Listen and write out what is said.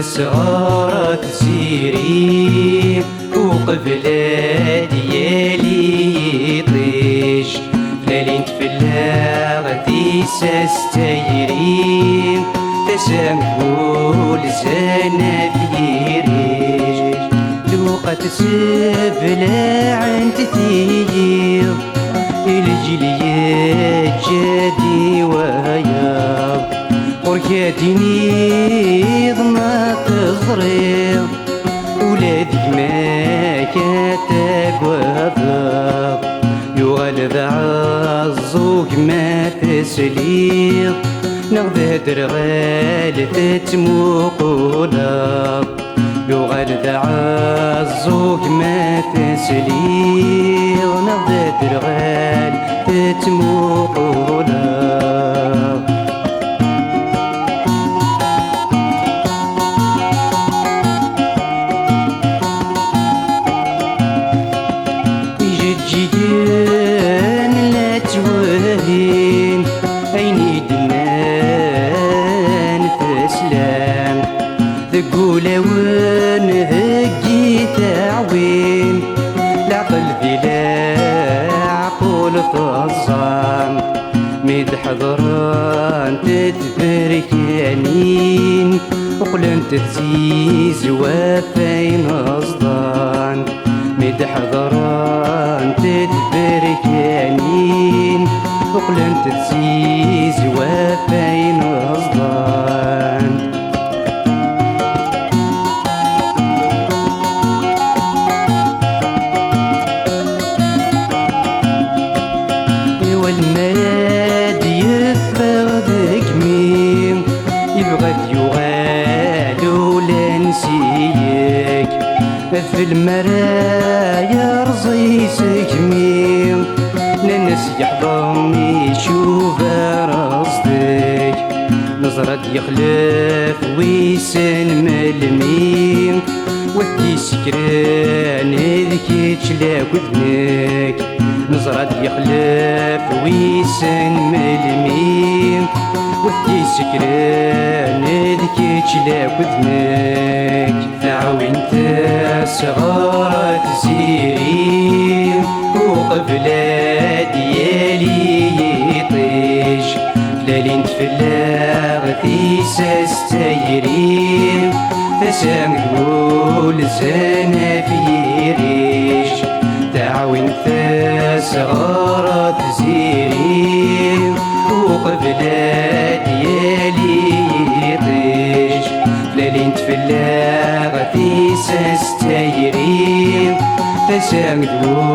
صغار تسيري وقبلة ديالي طيش لالين تفلاغ تيساس تايرين تسامحو لسانا فيريش لوقا تسبلا عند تيغ الجليات جادي وياض وركاتيني ضما تزريض ولادك ما كاتاك وفاق يغلب عزوك ما تسليض نغذى درغال تتموقولاق يغلب عزوك ما تسليض نغذى درغال تتموقولاق جيجان لا توهين عيني دنان تسلام ذقولة ونهجي تعوين العقل ذي لا عقول تصام ميد حضران تتبركانين وقلن تتزيز وفين أصدان ميد حضران تتبركانين وقلن تتزيز وفين أصدان والماد يفرضك مين يبغى يغالو لنسيك في المرايا رزيسك مين للناس يحضن يشوف رصدك نظرة يخلف ويسن ملمين ودي سكران ذكي تشلاك وذنك نظرة يخلف ويسن ملمين ودي سكران ذكي تشلاك وذنك تعاون صغار تسيري وقبلة ديالي طيش لالين تفلاغ تيساس تايرين تسامحو لسانا فيريش تعاون صغار تسيري وقبلة ديالي طيش لالين تفلاغ تيساس تايرين تسامحو